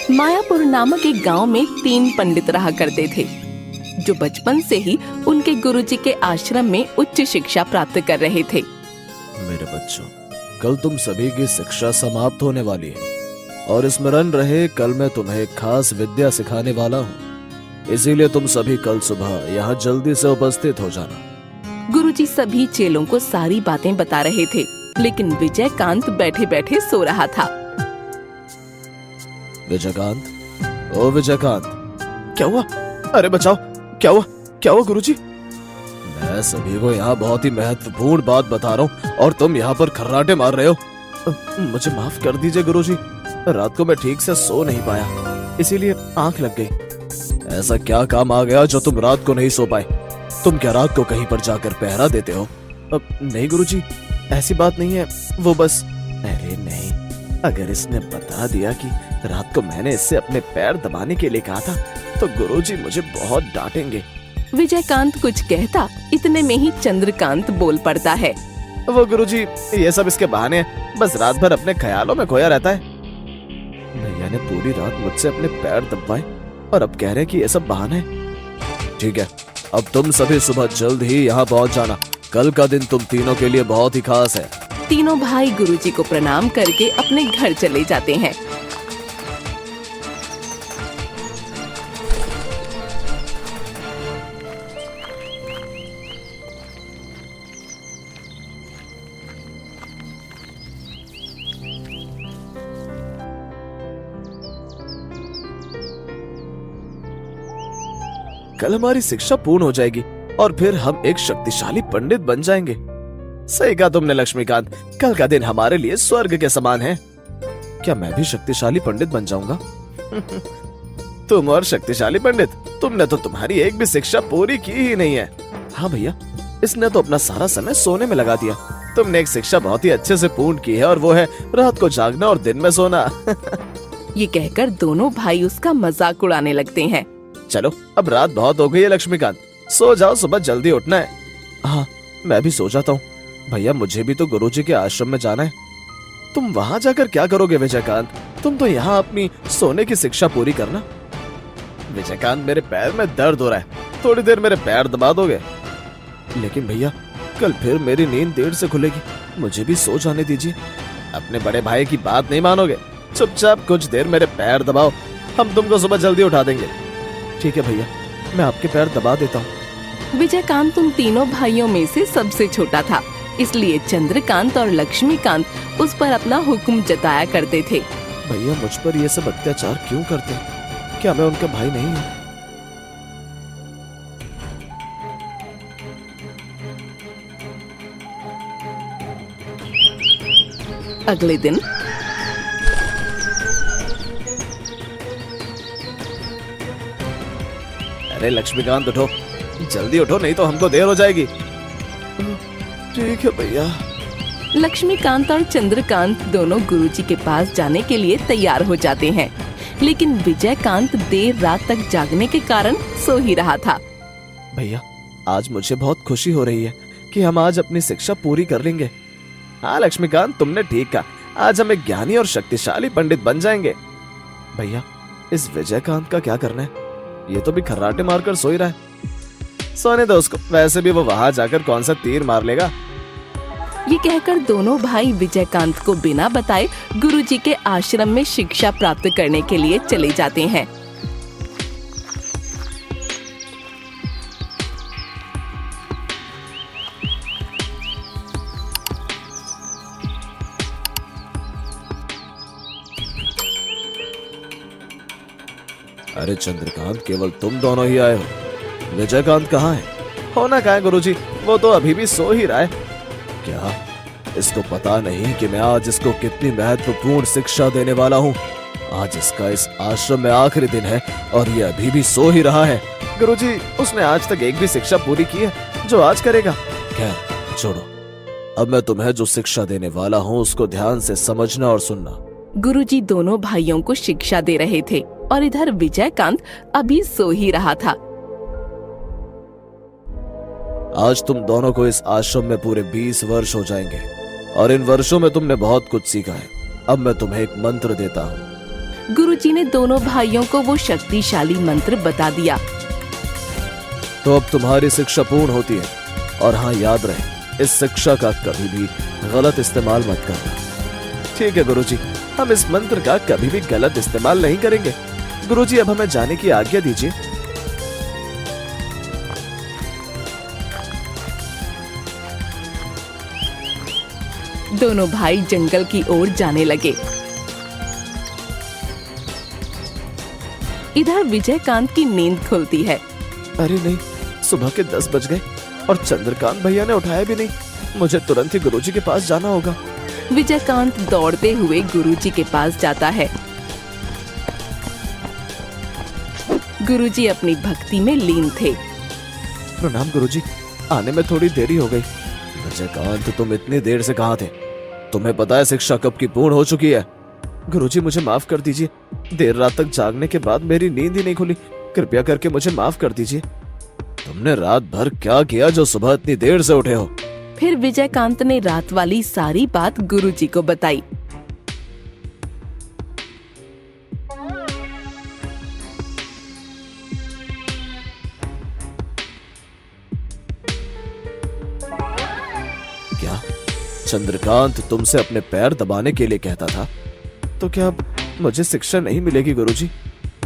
मायापुर नामक एक गांव में 3 पंडित रहा करते थे, जो बचपन से ही उनके गुरुजी के आश्रम में उच्च शिक्षा प्राप्त कर रहे थे। मेरे बच्चों, कल तुम सभी की शिक्षा समाप्त होने वाली है और स्मरण रहे, कल मैं तुम्हें एक खास विद्या सिखाने वाला हूँ। इसीलिए तुम सभी कल सुबह यहाँ जल्दी से उपस्थित हो जाना। गुरुजी सभी चेलों को सारी बातें बता रहे थे, लेकिन विजयकांत बैठे बैठे सो रहा था। विजयकांत, ओ विजयकांत, क्या हुआ? अरे बचाओ, क्या हुआ गुरुजी? मैं सभी को यहाँ बहुत ही महत्वपूर्ण बात बता रहा हूँ और तुम यहाँ पर खर्राटे मार रहे हो। मुझे माफ कर दीजिए गुरुजी, रात को मैं ठीक से सो नहीं पाया, इसीलिए आंख लग गई। ऐसा क्या काम आ गया जो तुम रात को नहीं सो पाए? तुम क्या रात को कहीं पर जाकर पहरा देते हो? नहीं गुरुजी, ऐसी बात नहीं है, वो बस। अरे नहीं, अगर इसने बता दिया कि रात को मैंने इससे अपने पैर दबाने के लिए कहा था तो गुरुजी मुझे बहुत डांटेंगे। विजयकांत कुछ कहता, इतने में ही चंद्रकांत बोल पड़ता है। वो गुरुजी, ये सब इसके बहाने हैं, बस रात भर अपने ख्यालों में खोया रहता है। भैया ने पूरी रात मुझसे अपने पैर दबाए और अब कह रहे हैं कि ये सब बहाने हैं। ठीक है, अब तुम सभी सुबह जल्द ही यहाँ पहुँच जाना। कल का दिन तुम तीनों के लिए बहुत ही खास है। तीनों भाई गुरुजी को प्रणाम करके अपने घर चले जाते हैं। कल हमारी शिक्षा पूर्ण हो जाएगी और फिर हम एक शक्तिशाली पंडित बन जाएंगे। सही कहा तुमने लक्ष्मीकांत, कल का दिन हमारे लिए स्वर्ग के समान है। क्या मैं भी शक्तिशाली पंडित बन जाऊंगा? तुम और शक्तिशाली पंडित? तुमने तो तुम्हारी एक भी शिक्षा पूरी की ही नहीं है। हाँ भैया, इसने तो अपना सारा समय सोने में लगा दिया। तुमने एक शिक्षा बहुत ही अच्छे से पूर्ण की है और वो है रात को जागना और दिन में सोना। ये कहकर दोनों भाई उसका मजाक उड़ाने लगते हैं। चलो, अब रात बहुत हो गई है लक्ष्मीकांत, सो जाओ, सुबह जल्दी उठना है। हाँ, मैं भी सो जाता हूँ। भैया, मुझे भी तो गुरुजी के आश्रम में जाना है। तुम वहाँ जाकर क्या करोगे विजयकांत? तुम तो यहाँ अपनी सोने की शिक्षा पूरी करना। विजयकांत, मेरे पैर में दर्द हो रहा है, थोड़ी देर मेरे पैर दबा दोगे? लेकिन भैया, कल फिर मेरी नींद देर से खुलेगी, मुझे भी सो जाने दीजिए। अपने बड़े भाई की बात नहीं मानोगे? चुपचाप कुछ देर मेरे पैर दबाओ, हम तुमको सुबह जल्दी उठा देंगे। ठीक है भैया, मैं आपके पैर दबा देता हूँ। विजयकांत उन तीनों भाइयों में से सबसे छोटा था, इसलिए चंद्रकांत और लक्ष्मीकांत उस पर अपना हुक्म जताया करते थे। भैया, मुझ पर ये सब अत्याचार क्यों करते हैं? क्या मैं उनका भाई नहीं हूँ? अगले दिन अरे लक्ष्मीकांत, उठो, जल्दी उठो, नहीं तो हमको देर हो जाएगी। ठीक है भैया। लक्ष्मीकांत और चंद्रकांत दोनों गुरुजी के पास जाने के लिए तैयार हो जाते हैं, लेकिन विजयकांत देर रात तक जागने के कारण सो ही रहा था। भैया, आज मुझे बहुत खुशी हो रही है कि हम आज अपनी शिक्षा पूरी कर लेंगे। हाँ लक्ष्मीकांत, तुमने ठीक कहा, आज हम एक ज्ञानी और शक्तिशाली पंडित बन जाएंगे। भैया, इस विजयकांत का क्या करना है? ये तो भी खर्राटे मारकर सो ही रहा है। सोने दो उसको, वैसे भी वो वहां जाकर कौन सा तीर मार लेगा। ये कहकर दोनों भाई विजयकांत को बिना बताए गुरुजी के आश्रम में शिक्षा प्राप्त करने के लिए चले जाते हैं। अरे चंद्रकांत, केवल तुम दोनों ही आए हो? विजयकांत कहाँ है? होना कहाँ है गुरुजी, वो तो अभी भी सो ही रहा है। क्या इसको पता नहीं कि मैं आज इसको कितनी महत्वपूर्ण शिक्षा देने वाला हूँ? आज इसका इस आश्रम में आखिरी दिन है और ये अभी भी सो ही रहा है। गुरुजी, उसने आज तक एक भी शिक्षा पूरी की है जो आज करेगा। खैर छोड़ो, अब मैं तुम्हें जो शिक्षा देने वाला हूँ उसको ध्यान से समझना और सुनना। गुरुजी दोनों भाइयों को शिक्षा दे रहे थे और इधर विजयकांत अभी सो ही रहा था। आज तुम दोनों को इस आश्रम में पूरे 20 वर्ष हो जाएंगे और इन वर्षों में तुमने बहुत कुछ सीखा है। अब मैं तुम्हें एक मंत्र देता हूँ। गुरुजी ने दोनों भाइयों को वो शक्तिशाली मंत्र बता दिया। तो अब तुम्हारी शिक्षा पूर्ण होती है, और हाँ याद रहे, इस शिक्षा का कभी भी गलत इस्तेमाल मत करना। ठीक है गुरुजी, हम इस मंत्र का कभी भी गलत इस्तेमाल नहीं करेंगे। गुरुजी अब हमें जाने की आज्ञा दीजिए। दोनों भाई जंगल की ओर जाने लगे। इधर विजयकांत की नींद खुलती है। अरे नहीं, सुबह के 10 बज गए और चंद्रकांत भैया ने उठाया भी नहीं। मुझे तुरंत ही गुरुजी के पास जाना होगा। विजयकांत दौड़ते हुए गुरुजी के पास जाता है। गुरुजी अपनी भक्ति में लीन थे। प्रणाम गुरुजी, आने में थोड़ी देरी हो गई। विजयकांत, तुम इतनी देर से कहाँ थे? तुम्हें पता है शिक्षा कब की पूर्ण हो चुकी है? गुरुजी मुझे माफ कर दीजिए, देर रात तक जागने के बाद मेरी नींद ही नहीं खुली। कृपया करके मुझे माफ कर दीजिए। तुमने रात भर क्या किया जो सुबह इतनी देर से उठे हो? फिर विजयकांत ने रात वाली सारी बात गुरुजी को बताई। क्या चंद्रकांत तुमसे अपने पैर दबाने के लिए कहता था? तो क्या अब मुझे शिक्षा नहीं मिलेगी गुरुजी?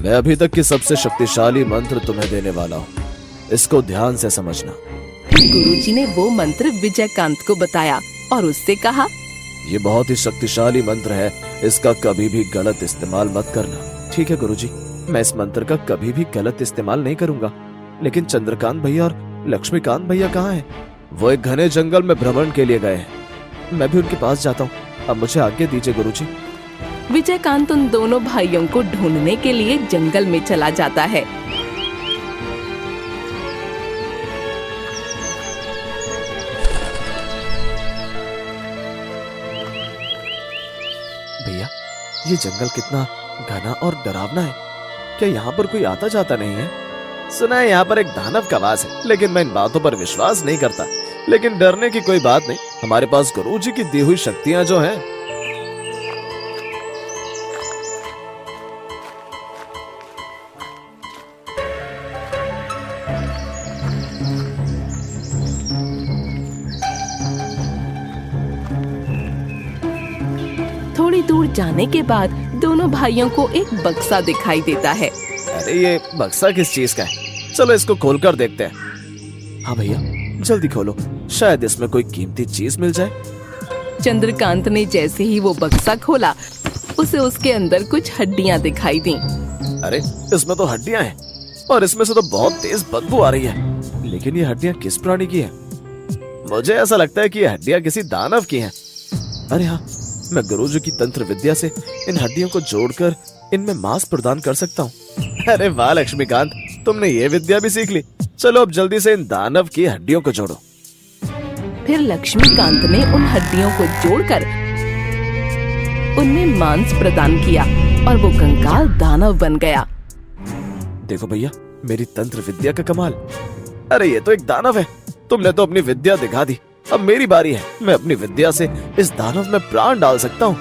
मैं अभी तक की सबसे शक्तिशाली मंत्र तुम्हें देने वाला हूँ, इसको ध्यान से समझना। गुरुजी ने वो मंत्र विजयकांत को बताया और उससे कहा, ये बहुत ही शक्तिशाली मंत्र है, इसका कभी भी गलत इस्तेमाल मत करना। ठीक है गुरुजी, मैं इस मंत्र का कभी भी गलत इस्तेमाल नहीं करूंगा। लेकिन चंद्रकांत भैया और लक्ष्मीकांत भैया कहाँ हैं? वो एक घने जंगल में भ्रमण के लिए गए हैं। मैं भी उनके पास जाता हूँ। अब मुझे आज्ञा दीजिए गुरुजी। विजयकांत उन दोनों भाइयों को ढूंढने के लिए जंगल में चला जाता है। भैया, ये जंगल कितना घना और डरावना है। क्या यहाँ पर कोई आता जाता नहीं है? सुना है यहाँ पर एक दानव का वास है, लेकिन मैं इन बातों पर विश्वास नहीं करता। लेकिन डरने की कोई बात नहीं, हमारे पास गुरुजी की दी हुई शक्तियाँ जो हैं। थोड़ी दूर जाने के बाद दोनों भाइयों को एक बक्सा दिखाई देता है। अरे ये बक्सा किस चीज का है? चलो इसको खोलकर देखते हैं। हाँ भैया, जल्दी खोलो, शायद इसमें कोई कीमती चीज मिल जाए। चंद्रकांत ने जैसे ही वो बक्सा खोला, उसे उसके अंदर कुछ हड्डियां दिखाई दी। अरे इसमें तो हड्डियां हैं और इसमें से तो बहुत तेज बदबू आ रही है। लेकिन ये हड्डियां किस प्राणी की हैं? मुझे ऐसा लगता है कि ये हड्डियां किसी दानव की हैं। अरे हाँ, मैं गुरुजी की तंत्र विद्या से इन हड्डियों को जोड़कर इनमें मांस प्रदान कर सकता हूँ। अरे वाह लक्ष्मीकांत, तुमने ये विद्या भी सीख ली। चलो अब जल्दी से इन दानव की हड्डियों को जोड़ो। फिर लक्ष्मीकांत ने उन हड्डियों को जोड़कर उनमें मांस प्रदान किया और वो कंकाल दानव बन गया। देखो भैया, मेरी तंत्र विद्या का कमाल। अरे ये तो एक दानव है। तुमने तो अपनी विद्या दिखा दी, अब मेरी बारी है। मैं अपनी विद्या से इस दानव में प्राण डाल सकता हूँ।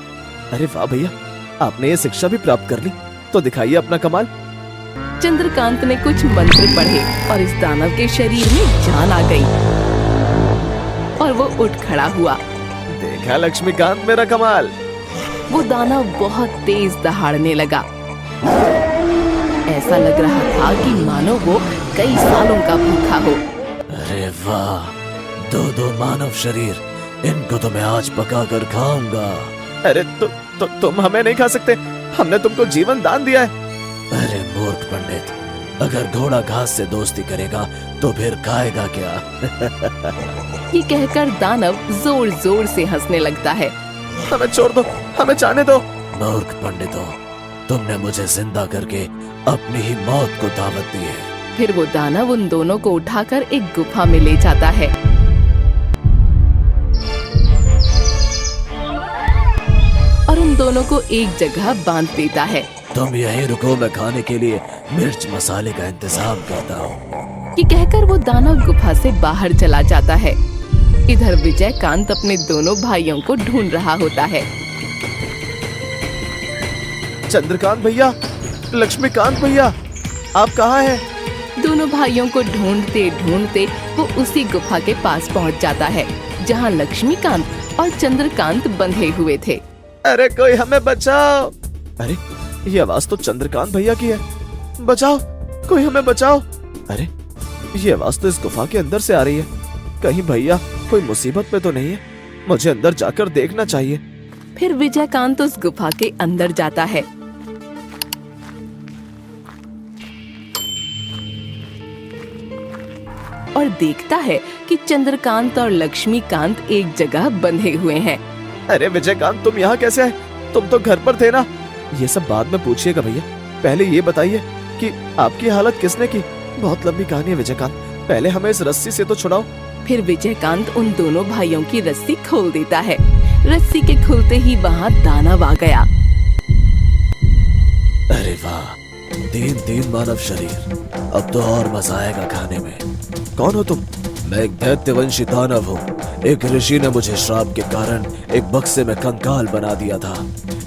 अरे वाह भैया, आपने ये शिक्षा भी प्राप्त कर ली, तो दिखाइए अपना कमाल। चंद्रकांत ने कुछ मंत्र पढ़े और इस दानव के शरीर में जान आ गई और वो उठ खड़ा हुआ। देखा लक्ष्मीकांत मेरा कमाल। वो दानव बहुत तेज दहाड़ने लगा। ऐसा लग रहा था कि मानो वो कई सालों का भूखा हो। अरे वाह, दो मानव शरीर, इनको तो मैं आज पका कर खाऊंगा। अरे तुम हमें नहीं खा सकते, हमने तुमको जीवन दान दिया है। अरे मूर्ख पंडित, अगर घोड़ा घास से दोस्ती करेगा तो फिर खाएगा क्या? ये कहकर दानव जोर जोर से हंसने लगता है। हमें छोड़ दो, हमें जाने दो। मूर्ख पंडितों, तुमने मुझे जिंदा करके अपनी ही मौत को दावत दी है। फिर वो दानव उन दोनों को उठाकर एक गुफा में ले जाता है। और उन दोनों को एक जगह बांध देता है। तुम यहीं रुको, मैं खाने के लिए मिर्च मसाले का इंतजाम करता हूँ। ये कहकर वो दानव गुफा से बाहर चला जाता है। इधर विजयकांत अपने दोनों भाइयों को ढूंढ रहा होता है। चंद्रकांत भैया, लक्ष्मीकांत भैया, आप कहाँ हैं? दोनों भाइयों को ढूंढते ढूंढते वो उसी गुफा के पास पहुंच जाता है जहां लक्ष्मीकांत और चंद्रकांत बंधे हुए थे। अरे कोई हमें बचाओ! अरे ये आवाज तो चंद्रकांत भैया की है। बचाओ, कोई हमें बचाओ! अरे ये आवाज तो इस गुफा के अंदर से आ रही है। कहीं भैया कोई मुसीबत में तो नहीं है? मुझे अंदर जाकर देखना चाहिए। फिर विजयकांत उस गुफा के अंदर जाता है। और देखता है कि चंद्रकांत और लक्ष्मीकांत एक जगह बंधे हुए हैं। अरे विजयकांत, तुम यहाँ कैसे आए? तुम तो घर पर थे ना? ये सब बाद में पूछिएगा भैया, पहले ये बताइए कि आपकी हालत किसने की? बहुत लंबी कहानी है विजयकांत, पहले हमें इस रस्सी से तो छुड़ाओ। फिर विजयकांत उन दोनों भाइयों की रस्सी खोल देता है। रस्सी के खुलते ही वहाँ दानव आ गया। अरे वाह, तीन तीन मानव शरीर, अब तो और मजा आएगा खाने में। कौन हो तुम? मैं एक दैत्यवंशी दानव हूँ। एक ऋषि ने मुझे श्राप के कारण एक बक्से में कंकाल बना दिया था।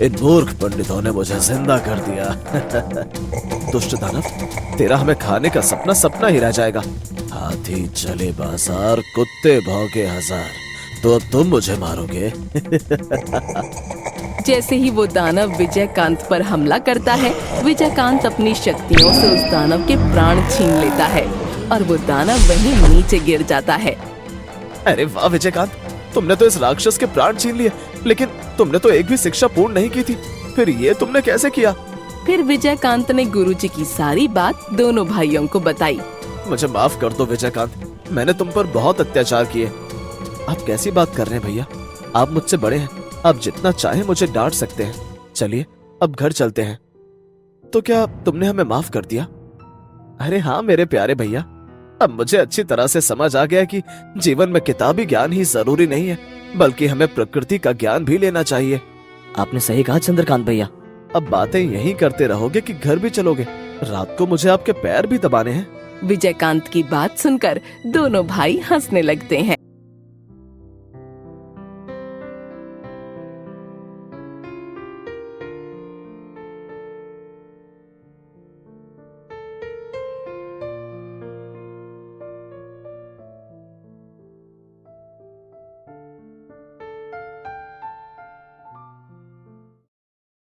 इन मूर्ख पंडितों ने मुझे जिंदा कर दिया। दुष्ट दानव, तेरा हमें खाने का सपना सपना ही रह जाएगा। हाथी चले बाजार, कुत्ते भौंके हजार, तो अब तुम मुझे मारोगे? जैसे ही वो दानव विजयकांत पर हमला करता है, विजयकांत अपनी शक्तियों से उस दानव के प्राण छीन लेता है और वो दानव वहीं नीचे गिर जाता है। अरे वाह विजयकांत, तुमने तो इस राक्षस के प्राण छीन लिए, लेकिन तुमने तो एक भी शिक्षा पूर्ण नहीं की थी। फिर ये तुमने कैसे किया? फिर विजयकांत ने गुरुजी की सारी बात दोनों भाइयों को बताई। मुझे माफ कर दो विजयकांत, मैंने तुम पर बहुत अत्याचार किए। आप कैसी बात कर रहे हैं भैया? आप मुझसे बड़े हैं, आप जितना चाहे मुझे डांट सकते हैं। चलिए अब घर चलते हैं। तो क्या तुमने हमें माफ कर दिया? अरे हाँ मेरे प्यारे भैया, अब मुझे अच्छी तरह से समझ आ गया कि जीवन में किताबी ज्ञान ही जरूरी नहीं है, बल्कि हमें प्रकृति का ज्ञान भी लेना चाहिए। आपने सही कहा चंद्रकांत भैया। अब बातें यही करते रहोगे कि घर भी चलोगे? रात को मुझे आपके पैर भी दबाने हैं। विजयकांत की बात सुनकर दोनों भाई हंसने लगते हैं।